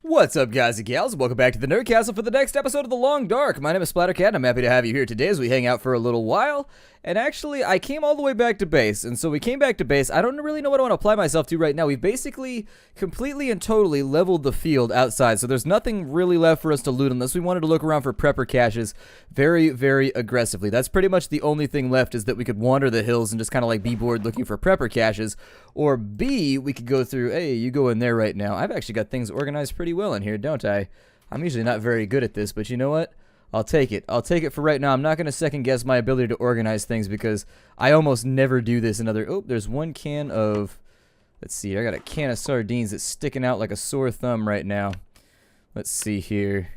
What's up, guys and gals? Welcome back to the Nerd Castle for the next episode of The Long Dark. My name is Splattercat, and I'm happy to have you here today as we hang out for a little while. And actually, I came all the way back to base, and so we came back to base. I don't really know what I want to apply myself to right now. We've basically completely and totally leveled the field outside, so there's nothing really left for us to loot unless we wanted to look around for prepper caches very, very aggressively. That's pretty much the only thing left, is that we could wander the hills and just kind of like be bored looking for prepper caches. Or B, we could go through, hey, you go in there right now. I've actually got things organized pretty well in here, don't I? I'm usually not very good at this, but you know what? I'll take it. I'll take it for right now. I'm not going to second guess my ability to organize things because I almost never do this in other... Oh, there's one can of... Let's see. I got a can of sardines that's sticking out like a sore thumb right now. Let's see here.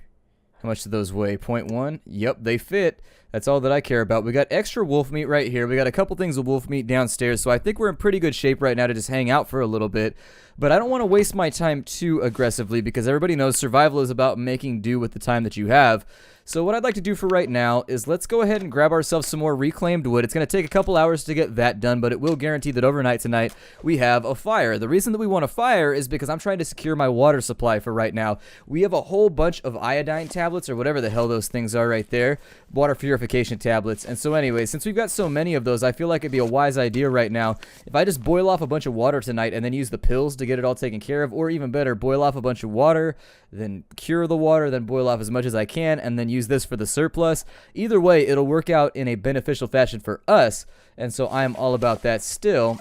How much do those weigh? 0.1? Yep, they fit. That's all that I care about. We got extra wolf meat right here. We got a couple things of wolf meat downstairs, so I think we're in pretty good shape right now to just hang out for a little bit. But I don't want to waste my time too aggressively because everybody knows survival is about making do with the time that you have. So what I'd like to do for right now is let's go ahead and grab ourselves some more reclaimed wood. It's going to take a couple hours to get that done, but it will guarantee that overnight tonight we have a fire. The reason that we want a fire is because I'm trying to secure my water supply for right now. We have a whole bunch of iodine tablets or whatever the hell those things are right there. Water purification tablets. And so anyway, since we've got so many of those, I feel like it'd be a wise idea right now if I just boil off a bunch of water tonight and then use the pills to get it all taken care of, or even better, boil off a bunch of water, then cure the water, then boil off as much as I can, and then use this for the surplus. Either way, it'll work out in a beneficial fashion for us, and so I'm all about that still.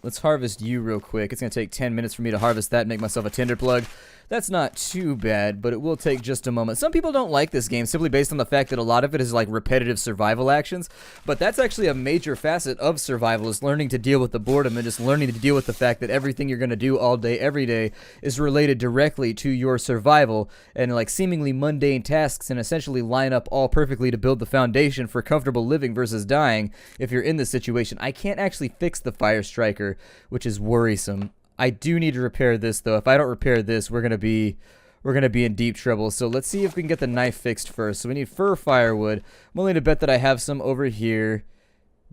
Let's harvest you real quick. It's going to take 10 minutes for me to harvest that and make myself a tinder plug. That's not too bad, but it will take just a moment. Some people don't like this game simply based on the fact that a lot of it is like repetitive survival actions, but that's actually a major facet of survival, is learning to deal with the boredom and just learning to deal with the fact that everything you're going to do all day, every day is related directly to your survival, and like seemingly mundane tasks and essentially line up all perfectly to build the foundation for comfortable living versus dying if you're in this situation. I can't actually fix the fire striker, which is worrisome. I do need to repair this, though. If I don't repair this, we're gonna be in deep trouble. So let's see if we can get the knife fixed first. So we need fur firewood. I'm willing to bet that I have some over here.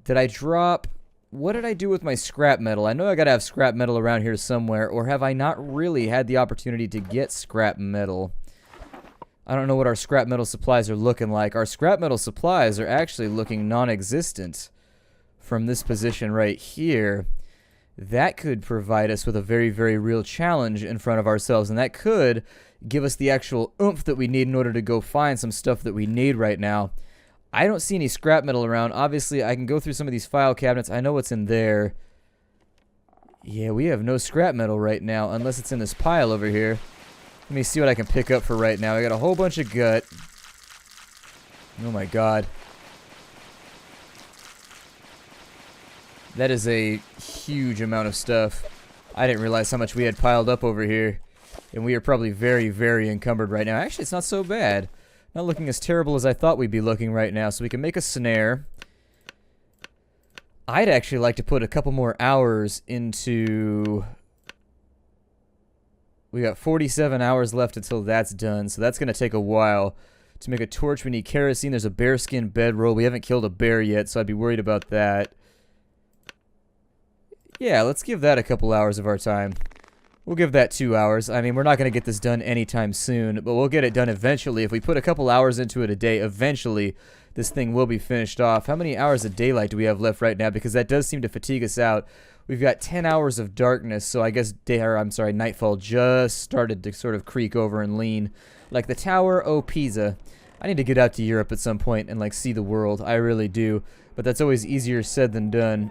Did I drop... What did I do with my scrap metal? I know I gotta have scrap metal around here somewhere, or have I not really had the opportunity to get scrap metal? I don't know what our scrap metal supplies are looking like. Our scrap metal supplies are actually looking non-existent from this position right here. That could provide us with a very, very real challenge in front of ourselves, and that could give us the actual oomph that we need in order to go find some stuff that we need right now. I don't see any scrap metal around. Obviously, I can go through some of these file cabinets. I know what's in there. Yeah, we have no scrap metal right now, unless it's in this pile over here. Let me see what I can pick up for right now. I got a whole bunch of gut. Oh my god. That is a huge amount of stuff. I didn't realize how much we had piled up over here. And we are probably very, very encumbered right now. Actually, it's not so bad. Not looking as terrible as I thought we'd be looking right now. So we can make a snare. I'd actually like to put a couple more hours into... We got 47 hours left until that's done. So that's going to take a while. To make a torch, we need kerosene. There's a bearskin bedroll. We haven't killed a bear yet, so I'd be worried about that. Yeah, let's give that a couple hours of our time. We'll give that 2 hours. I mean, we're not going to get this done anytime soon, but we'll get it done eventually. If we put a couple hours into it a day, eventually this thing will be finished off. How many hours of daylight do we have left right now? Because that does seem to fatigue us out. We've got 10 hours of darkness, so I guess nightfall just started to sort of creak over and lean. Like the Tower o' Pisa. I need to get out to Europe at some point and like see the world. I really do. But that's always easier said than done.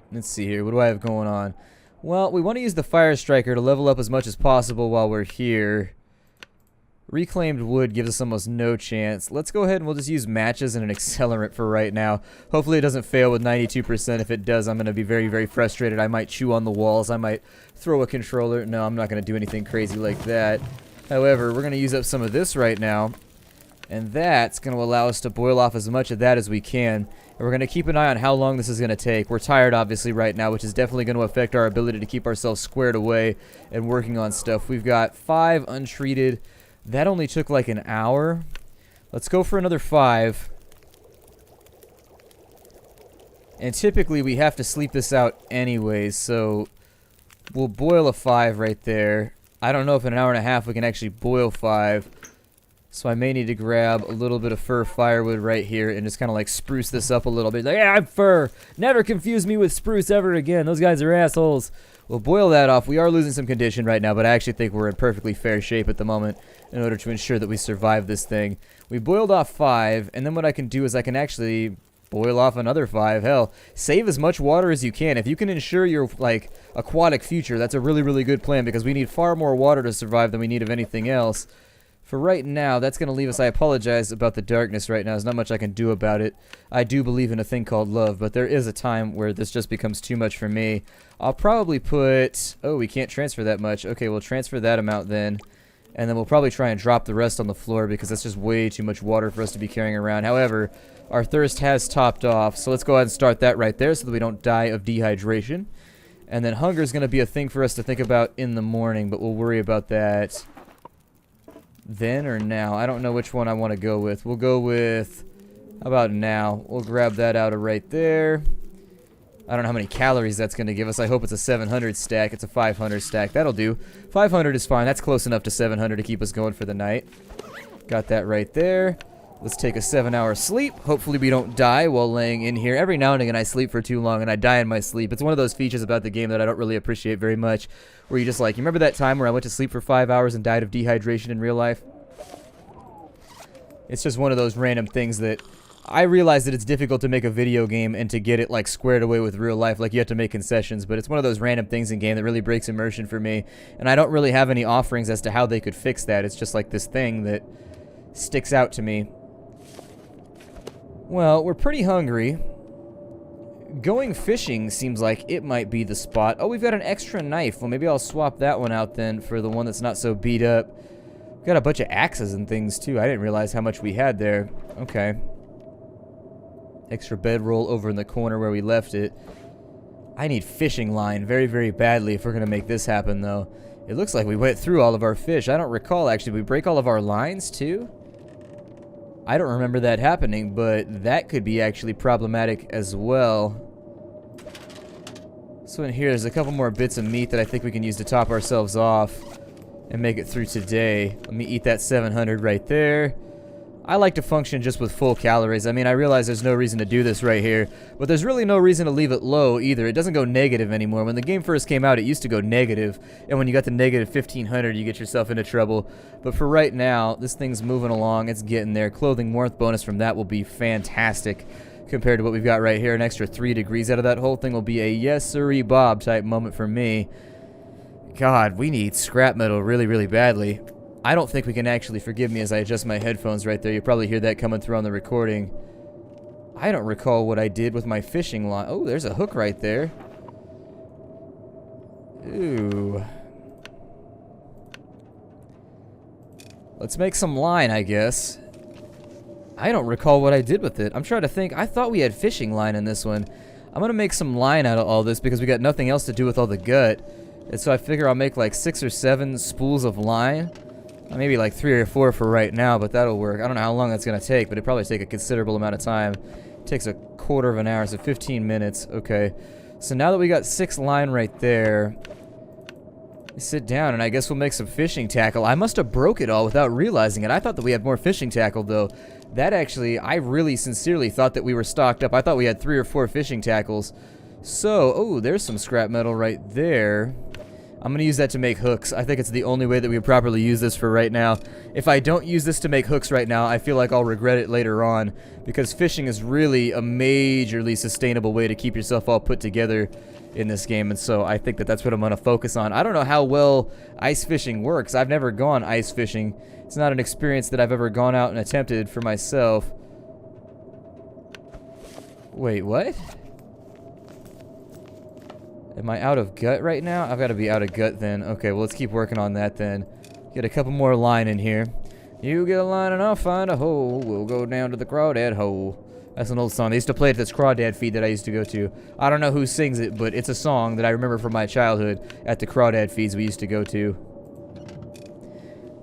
Let's see here. What do I have going on? Well, we want to use the fire striker to level up as much as possible while we're here. Reclaimed wood gives us almost no chance. Let's go ahead and we'll just use matches and an accelerant for right now. Hopefully it doesn't fail with 92%. If it does, I'm going to be very, very frustrated. I might chew on the walls. I might throw a controller. No, I'm not going to do anything crazy like that. However, we're going to use up some of this right now. And that's going to allow us to boil off as much of that as we can. And we're going to keep an eye on how long this is going to take. We're tired, obviously, right now, which is definitely going to affect our ability to keep ourselves squared away and working on stuff. We've got 5 untreated. That only took like an hour. Let's go for another 5. And typically, we have to sleep this out anyways, so we'll boil a 5 right there. I don't know if in an hour and a half we can actually boil 5. So I may need to grab a little bit of fir firewood right here and just kind of like spruce this up a little bit. Like, yeah, I'm fir. Never confuse me with spruce ever again. Those guys are assholes. We'll boil that off. We are losing some condition right now, but I actually think we're in perfectly fair shape at the moment in order to ensure that we survive this thing. We boiled off 5, and then what I can do is I can actually boil off another 5. Hell, save as much water as you can. If you can ensure your, like, aquatic future, that's a really, really good plan because we need far more water to survive than we need of anything else. For right now, that's going to leave us. I apologize about the darkness right now. There's not much I can do about it. I do believe in a thing called love, but there is a time where this just becomes too much for me. I'll probably put... Oh, we can't transfer that much. Okay, we'll transfer that amount then. And then we'll probably try and drop the rest on the floor because that's just way too much water for us to be carrying around. However, our thirst has topped off, so let's go ahead and start that right there so that we don't die of dehydration. And then hunger is going to be a thing for us to think about in the morning, but we'll worry about that then or now. I don't know which one I want to go with. We'll go with, how about now? We'll grab that out of right there. I don't know how many calories that's going to give us. I hope it's a 700 stack. It's a 500 stack. That'll do. 500 is fine. That's close enough to 700 to keep us going for the night. Got that right there. Let's take a 7-hour sleep. Hopefully we don't die while laying in here. Every now and again I sleep for too long and I die in my sleep. It's one of those features about the game that I don't really appreciate very much. Where you just like, you remember that time where I went to sleep for 5 hours and died of dehydration in real life? It's just one of those random things that I realize that it's difficult to make a video game and to get it like squared away with real life. Like you have to make concessions, but it's one of those random things in game that really breaks immersion for me. And I don't really have any offerings as to how they could fix that. It's just like this thing that sticks out to me. Well, we're pretty hungry. Going fishing seems like it might be the spot. Oh, we've got an extra knife. Well, maybe I'll swap that one out then for the one that's not so beat up. We've got a bunch of axes and things too. I didn't realize how much we had there. Okay. Extra bedroll over in the corner where we left it. I need fishing line very, very badly if we're going to make this happen, though. It looks like we went through all of our fish. I don't recall, actually. Did we break all of our lines, too? I don't remember that happening, but that could be actually problematic as well. So in here, there's a couple more bits of meat that I think we can use to top ourselves off and make it through today. Let me eat that 700 right there. I like to function just with full calories. I mean, I realize there's no reason to do this right here, but there's really no reason to leave it low either. It doesn't go negative anymore. When the game first came out, it used to go negative, and when you got to negative 1500, you get yourself into trouble. But for right now, this thing's moving along. It's getting there. Clothing warmth bonus from that will be fantastic compared to what we've got right here. An extra 3 degrees out of that whole thing will be a yes sirree Bob type moment for me. God, we need scrap metal really, really badly. I don't think we can actually, forgive me as I adjust my headphones right there. You'll probably hear that coming through on the recording. I don't recall what I did with my fishing line. Oh, there's a hook right there. Ooh. Let's make some line, I guess. I don't recall what I did with it. I'm trying to think. I thought we had fishing line in this one. I'm going to make some line out of all this because we got nothing else to do with all the gut. And so I figure I'll make like 6 or 7 spools of line. Maybe like 3 or 4 for right now, but that'll work. I don't know how long that's going to take, but it'll probably take a considerable amount of time. It takes a quarter of an hour, so 15 minutes. Okay. So now that we got 6 line right there, sit down, and I guess we'll make some fishing tackle. I must have broke it all without realizing it. I thought that we had more fishing tackle, though. That actually, I really sincerely thought that we were stocked up. I thought we had 3 or 4 fishing tackles. So, oh, there's some scrap metal right there. I'm going to use that to make hooks. I think it's the only way that we would properly use this for right now. If I don't use this to make hooks right now, I feel like I'll regret it later on, because fishing is really a majorly sustainable way to keep yourself all put together in this game, and so I think that that's what I'm going to focus on. I don't know how well ice fishing works. I've never gone ice fishing. It's not an experience that I've ever gone out and attempted for myself. Wait, what? Am I out of gut right now? I've got to be out of gut then. Okay, well, let's keep working on that then. Get a couple more line in here. You get a line and I'll find a hole. We'll go down to the crawdad hole. That's an old song. They used to play it at this crawdad feed that I used to go to. I don't know who sings it, but it's a song that I remember from my childhood at the crawdad feeds we used to go to.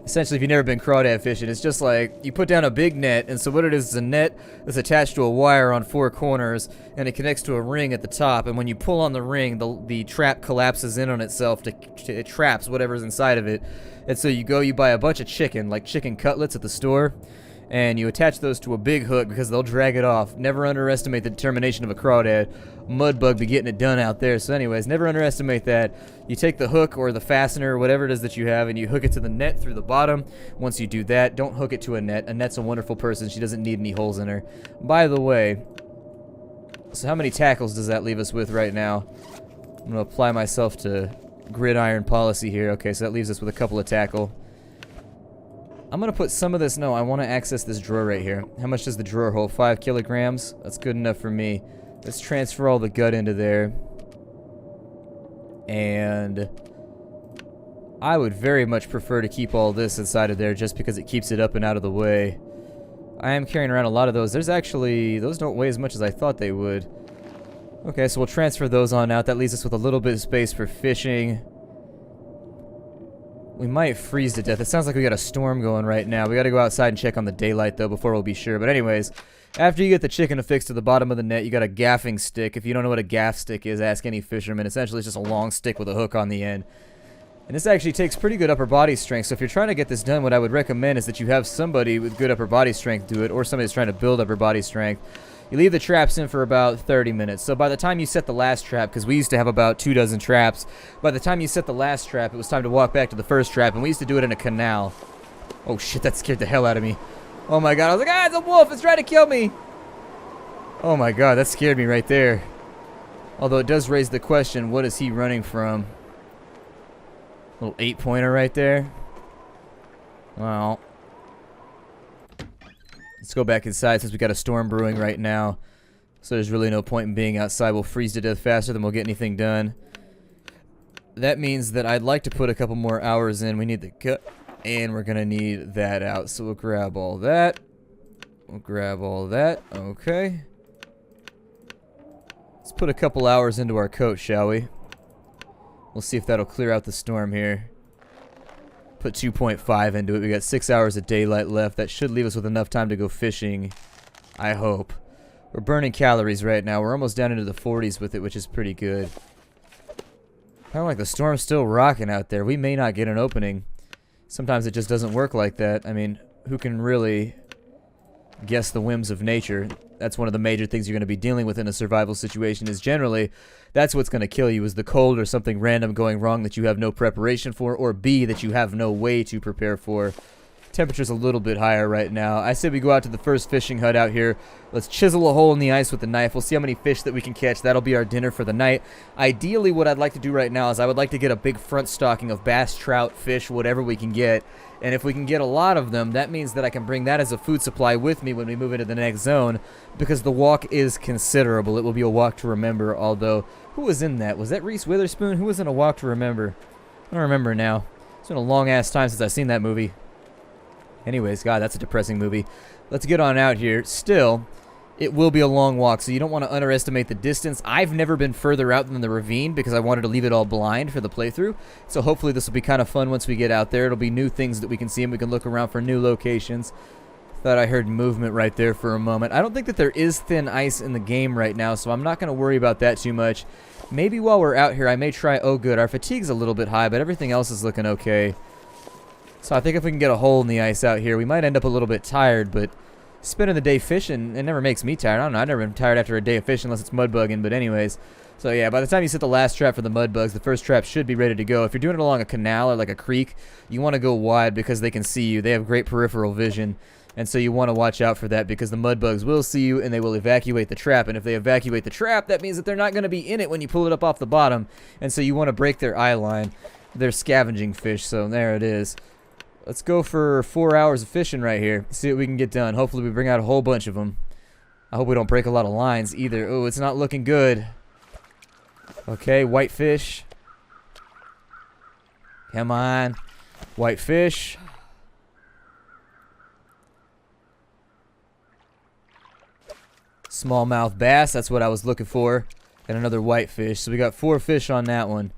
Essentially, if you've never been crawdad fishing, it's just like you put down a big net, and so what it is a net that's attached to a wire on 4 corners, and it connects to a ring at the top, and when you pull on the ring, the trap collapses in on itself it traps whatever's inside of it. And so you buy a bunch of chicken, like chicken cutlets at the store, and you attach those to a big hook because they'll drag it off. Never underestimate the determination of a crawdad. Mudbug be getting it done out there. So anyways, never underestimate that. You take the hook or the fastener or whatever it is that you have and you hook it to the net through the bottom. Once you do that, don't hook it to a net. A net's a wonderful person. She doesn't need any holes in her. By the way, so how many tackles does that leave us with right now? I'm going to apply myself to gridiron policy here. Okay, so that leaves us with a couple of tackle. I'm going to put some of this... No, I want to access this drawer right here. How much does the drawer hold? 5 kilograms? That's good enough for me. Let's transfer all the gut into there. And I would very much prefer to keep all this inside of there just because it keeps it up and out of the way. I am carrying around a lot of those. There's actually... Those don't weigh as much as I thought they would. Okay, so we'll transfer those on out. That leaves us with a little bit of space for fishing. We might freeze to death. It sounds like we got a storm going right now. We got to go outside and check on the daylight, though, before we'll be sure. But anyways, after you get the chicken affixed to the bottom of the net, you got a gaffing stick. If you don't know what a gaff stick is, ask any fisherman. Essentially, it's just a long stick with a hook on the end. And this actually takes pretty good upper body strength. So if you're trying to get this done, what I would recommend is that you have somebody with good upper body strength do it, or somebody that's trying to build upper body strength. You leave the traps in for about 30 minutes. So by the time you set the last trap, because we used to have about 24 traps, by the time you set the last trap, it was time to walk back to the first trap, and we used to do it in a canal. Oh shit, that scared the hell out of me. Oh my god, I was like, ah, it's a wolf, it's trying to kill me. Oh my god, that scared me right there. Although it does raise the question, what is he running from? Little 8-pointer right there. Well, let's go back inside since we got a storm brewing right now. So there's really no point in being outside. We'll freeze to death faster than we'll get anything done. That means that I'd like to put a couple more hours in. We need the gut, and we're going to need that out. So we'll grab all that. We'll grab all that. Okay. Let's put a couple hours into our coat, shall we? We'll see if that'll clear out the storm here. Put 2.5 into it. We got 6 hours of daylight left. That should leave us with enough time to go fishing. I hope. We're burning calories right now. We're almost down into the 40s with it, which is pretty good. Kind of like the storm's still rocking out there. We may not get an opening. Sometimes it just doesn't work like that. I mean, who can really guess the whims of nature? That's one of the major things you're going to be dealing with in a survival situation, is generally that's what's going to kill you, is the cold or something random going wrong that you have no preparation for, or B, that you have no way to prepare for. Temperature's a little bit higher right now. I say we go out to the first fishing hut out here. Let's chisel a hole in the ice with the knife. We'll see how many fish that we can catch. That'll be our dinner for the night. Ideally, what I'd like to do right now is I would like to get a big front stocking of bass, trout, fish, whatever we can get. And if we can get a lot of them, that means that I can bring that as a food supply with me when we move into the next zone, because the walk is considerable. It will be a walk to remember, although, who was in that? Was that Reese Witherspoon? Who was in A Walk to Remember? I don't remember now. It's been a long-ass time since I've seen that movie. Anyways, God, that's a depressing movie. Let's get on out here. Still, it will be a long walk, so you don't want to underestimate the distance. I've never been further out than the ravine because I wanted to leave it all blind for the playthrough. So hopefully this will be kind of fun once we get out there. It'll be new things that we can see, and we can look around for new locations. Thought I heard movement right there for a moment. I don't think that there is thin ice in the game right now, so I'm not going to worry about that too much. Maybe while we're out here, I may try... Oh, good. Our fatigue's a little bit high, but everything else is looking okay. So I think if we can get a hole in the ice out here, we might end up a little bit tired, but spending the day fishing, it never makes me tired. I don't know, I've never been tired after a day of fishing unless it's mud bugging, but anyways. So yeah, by the time you set the last trap for the mud bugs, the first trap should be ready to go. If you're doing it along a canal or like a creek, you want to go wide because they can see you. They have great peripheral vision, and so you want to watch out for that because the mud bugs will see you and they will evacuate the trap. And if they evacuate the trap, that means that they're not going to be in it when you pull it up off the bottom, and so you want to break their eye line. They're scavenging fish, so there it is. Let's go for 4 hours of fishing right here. See what we can get done. Hopefully we bring out a whole bunch of them. I hope we don't break a lot of lines either. Oh, it's not looking good. Okay, white fish. Come on. White fish. Smallmouth bass, that's what I was looking for. And another white fish. So we got 4 fish on that one.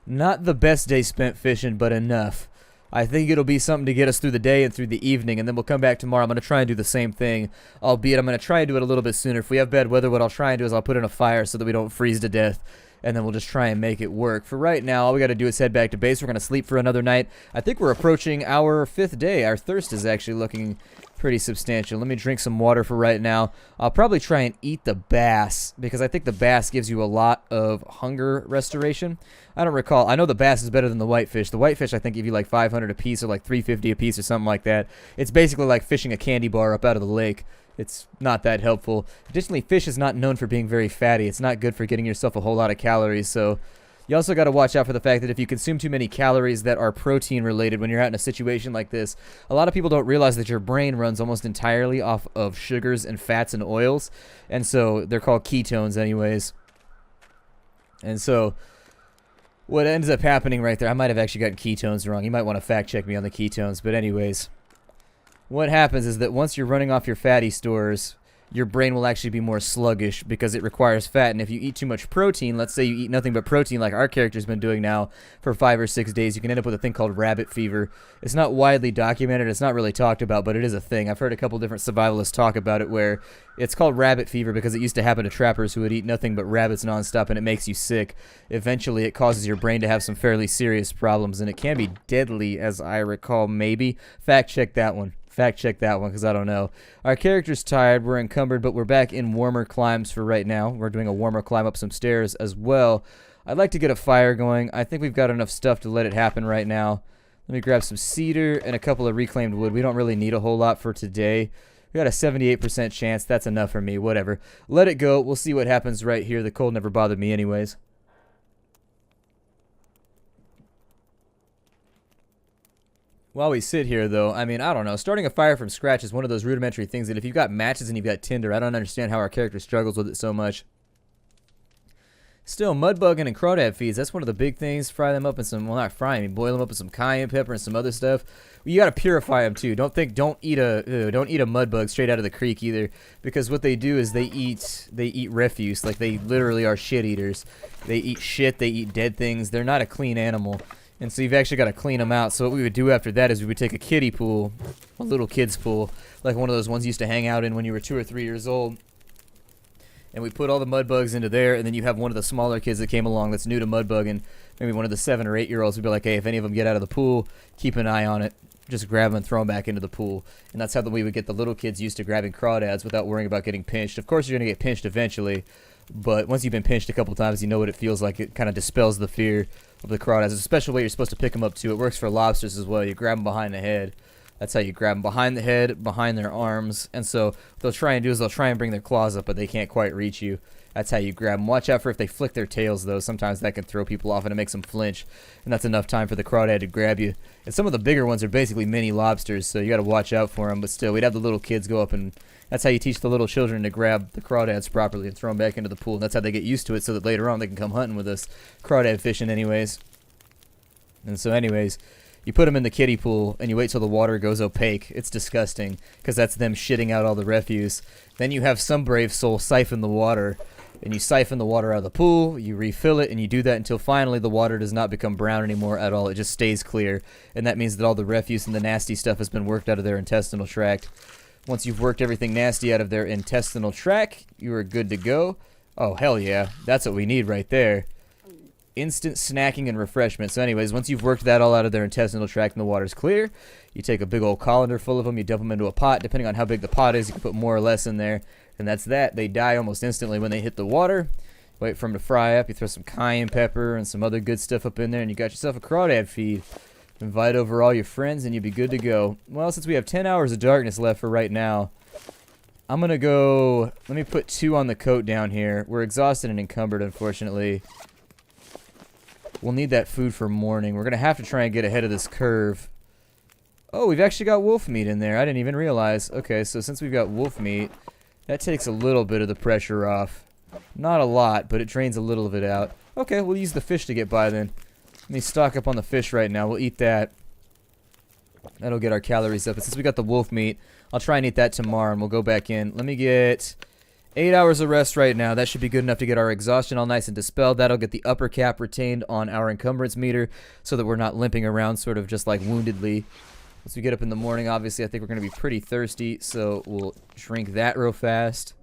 Not the best day spent fishing, but enough. I think it'll be something to get us through the day and through the evening, and then we'll come back tomorrow. I'm going to try and do the same thing, albeit I'm going to try and do it a little bit sooner. If we have bad weather, what I'll try and do is I'll put in a fire so that we don't freeze to death, and then we'll just try and make it work. For right now, all we got to do is head back to base. We're going to sleep for another night. I think we're approaching our 5th day. Our thirst is actually looking pretty substantial. Let me drink some water for right now. I'll probably try and eat the bass, because I think the bass gives you a lot of hunger restoration. I don't recall. I know the bass is better than the whitefish. The whitefish, I think, give you like 500 a piece or like 350 a piece or something like that. It's basically like fishing a candy bar up out of the lake. It's not that helpful. Additionally, fish is not known for being very fatty. It's not good for getting yourself a whole lot of calories, so you also got to watch out for the fact that if you consume too many calories that are protein related when you're out in a situation like this, a lot of people don't realize that your brain runs almost entirely off of sugars and fats and oils, and so they're called ketones anyways. And so what ends up happening right there, I might have actually gotten ketones wrong. You might want to fact check me on the ketones, but anyways, what happens is that once you're running off your fatty stores, your brain will actually be more sluggish because it requires fat. And if you eat too much protein, let's say you eat nothing but protein like our character's been doing now for 5 or 6 days, you can end up with a thing called rabbit fever. It's not widely documented, it's not really talked about, but it is a thing. I've heard a couple different survivalists talk about it, where it's called rabbit fever because it used to happen to trappers who would eat nothing but rabbits nonstop, and it makes you sick. Eventually it causes your brain to have some fairly serious problems, and it can be deadly, as I recall. Maybe fact check that one. Fact check that one, because I don't know. Our character's tired, we're encumbered, but we're back in warmer climbs for right now. We're doing a warmer climb up some stairs as well. I'd like to get a fire going. I think we've got enough stuff to let it happen right now. Let me grab some cedar and a couple of reclaimed wood. We don't really need a whole lot for today. We got a 78% chance. That's enough for me. Whatever. Let it go. We'll see what happens right here. The cold never bothered me anyways. While we sit here, though, I mean, I don't know. Starting a fire from scratch is one of those rudimentary things that if you've got matches and you've got tinder, I don't understand how our character struggles with it so much. Still, mudbugging and crawdad feeds, that's one of the big things. Fry them up in some, well, not fry them, boil them up in some cayenne pepper and some other stuff. You got to purify them, too. Don't eat a mudbug straight out of the creek, either, because what they do is they eat refuse. Like, they literally are shit eaters. They eat shit, they eat dead things. They're not a clean animal. And so you've actually got to clean them out. So what we would do after that is we would take a kiddie pool, a little kid's pool, like one of those ones you used to hang out in when you were 2 or 3 years old. And we put all the mud bugs into there, and then you have one of the smaller kids that came along that's new to mud bugging, maybe one of the 7 or 8-year-olds would be like, hey, if any of them get out of the pool, keep an eye on it. Just grab them and throw them back into the pool. And that's how we would get the little kids used to grabbing crawdads without worrying about getting pinched. Of course, you're going to get pinched eventually, but once you've been pinched a couple times, you know what it feels like. It kind of dispels the fear of the crawdads. There's a special way you're supposed to pick them up, too. It works for lobsters as well. You grab them behind the head. That's how you grab them, behind the head, behind their arms. And so what they'll try and do is they'll try and bring their claws up, but they can't quite reach you. That's how you grab them. Watch out for if they flick their tails, though. Sometimes that can throw people off and it makes them flinch. And that's enough time for the crawdad to grab you. And some of the bigger ones are basically mini lobsters, so you got to watch out for them. But still, we'd have the little kids go up, and that's how you teach the little children to grab the crawdads properly and throw them back into the pool. And that's how they get used to it, so that later on they can come hunting with us. Crawdad fishing anyways. And so anyways, you put them in the kiddie pool, and you wait till the water goes opaque. It's disgusting, because that's them shitting out all the refuse. Then you have some brave soul siphon the water, and you siphon the water out of the pool, you refill it, and you do that until finally the water does not become brown anymore at all. It just stays clear, and that means that all the refuse and the nasty stuff has been worked out of their intestinal tract. Once you've worked everything nasty out of their intestinal tract, you are good to go. Oh, hell yeah. That's what we need right there. Instant snacking and refreshment. So anyways, once you've worked that all out of their intestinal tract and the water's clear, you take a big old colander full of them, you dump them into a pot. Depending on how big the pot is, you can put more or less in there. And that's that. They die almost instantly when they hit the water. Wait for them to fry up. You throw some cayenne pepper and some other good stuff up in there, and you got yourself a crawdad feed. Invite over all your friends, and you'll be good to go. Well, since we have 10 hours of darkness left for right now, I'm going to go... Let me put 2 on the coat down here. We're exhausted and encumbered, unfortunately. We'll need that food for morning. We're going to have to try and get ahead of this curve. Oh, we've actually got wolf meat in there. I didn't even realize. Okay, so since we've got wolf meat, that takes a little bit of the pressure off. Not a lot, but it drains a little of it out. Okay, we'll use the fish to get by then. Let me stock up on the fish right now. We'll eat that. That'll get our calories up. And since we got the wolf meat, I'll try and eat that tomorrow, and we'll go back in. Let me get 8 hours of rest right now. That should be good enough to get our exhaustion all nice and dispelled. That'll get the upper cap retained on our encumbrance meter so that we're not limping around sort of just like woundedly. Once we get up in the morning, obviously, I think we're going to be pretty thirsty, so we'll drink that real fast.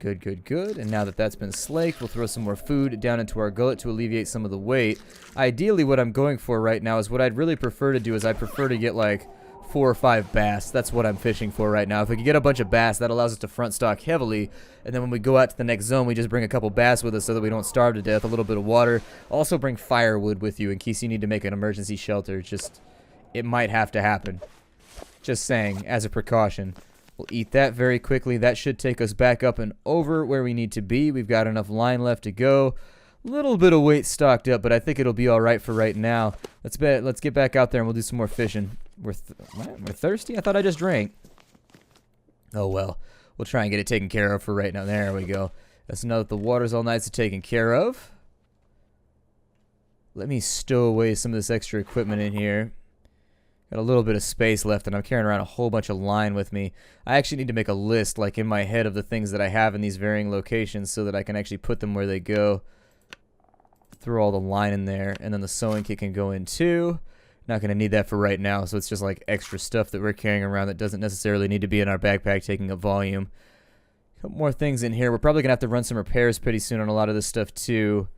Good, good, good. And now that that's been slaked, we'll throw some more food down into our gullet to alleviate some of the weight. Ideally, what I'm going for right now is what I'd really prefer to do is I prefer to get like 4 or 5 bass. That's what I'm fishing for right now. If we can get a bunch of bass, that allows us to front stock heavily. And then when we go out to the next zone, we just bring a couple bass with us so that we don't starve to death. A little bit of water. Also bring firewood with you in case you need to make an emergency shelter. Just, it might have to happen. Just saying, as a precaution. We'll eat that very quickly. That should take us back up and over where we need to be. We've got enough line left to go. A little bit of weight stocked up, but I think it'll be all right for right now. Let's get back out there and we'll do some more fishing. We're thirsty? I thought I just drank. Oh well. We'll try and get it taken care of for right now. There we go. Let's know that the water's all nice and taken care of. Let me stow away some of this extra equipment in here. Got a little bit of space left, and I'm carrying around a whole bunch of line with me. I actually need to make a list, like in my head, of the things that I have in these varying locations so that I can actually put them where they go. Throw all the line in there, and then the sewing kit can go in too. Not going to need that for right now, so it's just like extra stuff that we're carrying around that doesn't necessarily need to be in our backpack taking up volume. A couple more things in here. We're probably going to have to run some repairs pretty soon on a lot of this stuff too.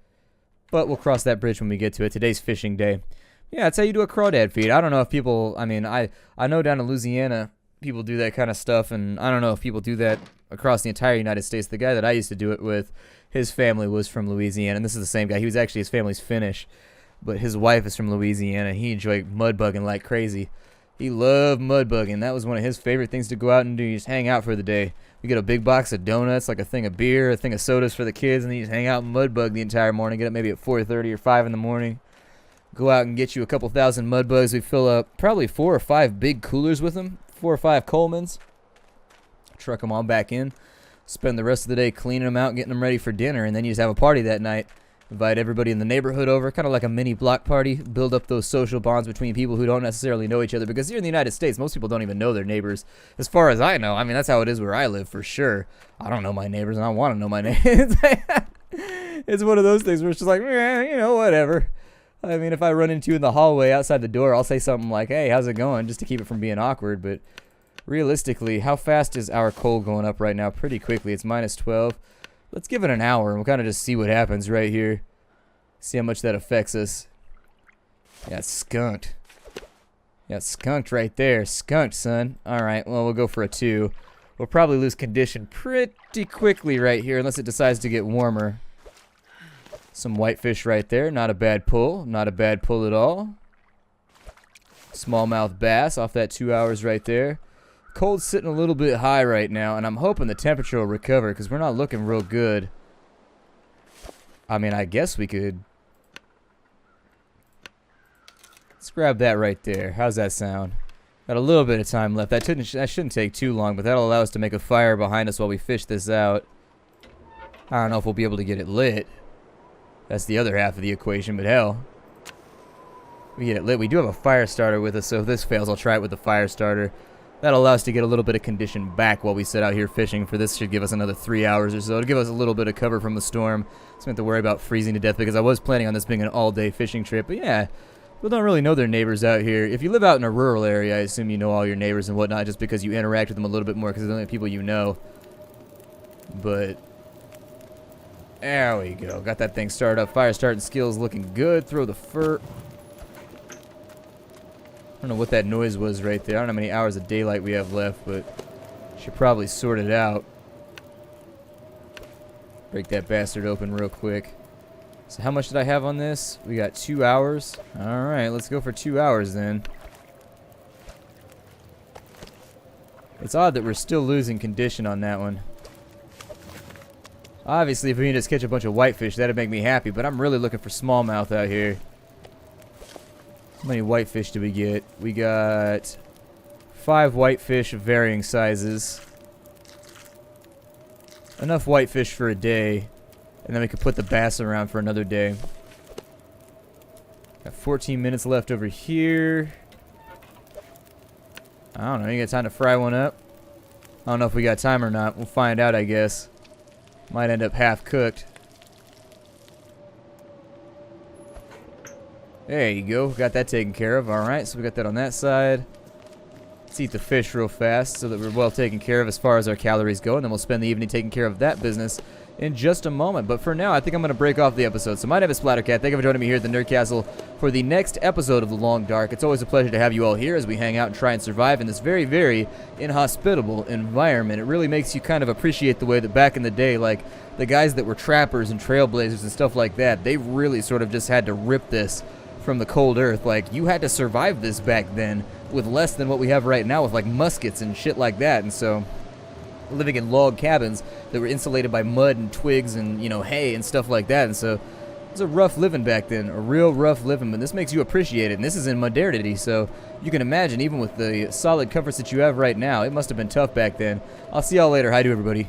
But we'll cross that bridge when we get to it. Today's fishing day. Yeah, that's how you do a crawdad feed. I don't know if people, I mean, I know down in Louisiana, people do that kind of stuff, and I don't know if people do that across the entire United States. The guy that I used to do it with, his family was from Louisiana, and this is the same guy. He was actually, his family's Finnish, but his wife is from Louisiana. He enjoyed mud bugging like crazy. He loved mud bugging. That was one of his favorite things to go out and do. You just hang out for the day. We get a big box of donuts, like a thing of beer, a thing of sodas for the kids, and then you just hang out and mud bug the entire morning. Get up maybe at 4:30 or 5 in the morning. Go out and get you a couple thousand mud bugs. We fill up probably 4 or 5 big coolers with them, 4 or 5 Colemans. Truck them all back in. Spend the rest of the day cleaning them out, getting them ready for dinner, and then you just have a party that night. Invite everybody in the neighborhood over, kind of like a mini block party. Build up those social bonds between people who don't necessarily know each other, because here in the United States, most people don't even know their neighbors. As far as I know, I mean, that's how it is where I live for sure. I don't know my neighbors, and I want to know my neighbors. It's one of those things where it's just like, you know, whatever. I mean, if I run into you in the hallway outside the door, I'll say something like, hey, how's it going? Just to keep it from being awkward. But realistically, how fast is our coal going up right now? Pretty quickly. It's minus 12. Let's give it an hour, and we'll kind of just see what happens right here. See how much that affects us. Yeah, it's skunked. Yeah, it's skunked right there. Skunked, son. All right, well, we'll go for a 2. We'll probably lose condition pretty quickly right here, unless it decides to get warmer. Some whitefish right there. Not a bad pull. Not a bad pull at all. Smallmouth bass off that 2 hours right there. Cold's sitting a little bit high right now, and I'm hoping the temperature will recover because we're not looking real good. I mean, I guess we could. Let's grab that right there. How's that sound? Got a little bit of time left. That shouldn't take too long, but that'll allow us to make a fire behind us while we fish this out. I don't know if we'll be able to get it lit. That's the other half of the equation, but hell. We get it lit. We do have a fire starter with us, so if this fails, I'll try it with the fire starter. That'll allow us to get a little bit of condition back while we sit out here fishing. For this should give us another 3 hours or so. It'll give us a little bit of cover from the storm. So we don't have to worry about freezing to death because I was planning on this being an all-day fishing trip. But yeah, people don't really know their neighbors out here. If you live out in a rural area, I assume you know all your neighbors and whatnot just because you interact with them a little bit more because they're the only people you know. But there we go. Got that thing started up. Fire starting skills looking good. Throw the fur. I don't know what that noise was right there. I don't know how many hours of daylight we have left, but should probably sort it out. Break that bastard open real quick. So how much did I have on this? We got 2 hours. Alright, let's go for 2 hours then. It's odd that we're still losing condition on that one. Obviously, if we can just catch a bunch of whitefish, that'd make me happy, but I'm really looking for smallmouth out here. How many whitefish do we get? We got 5 whitefish of varying sizes. Enough whitefish for a day. And then we could put the bass around for another day. Got 14 minutes left over here. I don't know, you got time to fry one up? I don't know if we got time or not. We'll find out, I guess. Might end up half cooked. There you go. Got that taken care of. Alright, so we got that on that side. Let's eat the fish real fast so that we're well taken care of as far as our calories go, and then we'll spend the evening taking care of that business in just a moment. But for now, I think I'm going to break off the episode. So my name is Splattercat. Thank you for joining me here at the Nerd Castle for the next episode of The Long Dark. It's always a pleasure to have you all here as we hang out and try and survive in this very, very inhospitable environment. It really makes you kind of appreciate the way that back in the day, like, the guys that were trappers and trailblazers and stuff like that, they really sort of just had to rip this from the cold earth. Like, you had to survive this back then with less than what we have right now with, like, muskets and shit like that. And so living in log cabins that were insulated by mud and twigs and, you know, hay and stuff like that. And so it was a rough living back then, a real rough living, but this makes you appreciate it. And this is in modernity, so you can imagine, even with the solid comforts that you have right now, it must have been tough back then. I'll see y'all later. Hi to everybody.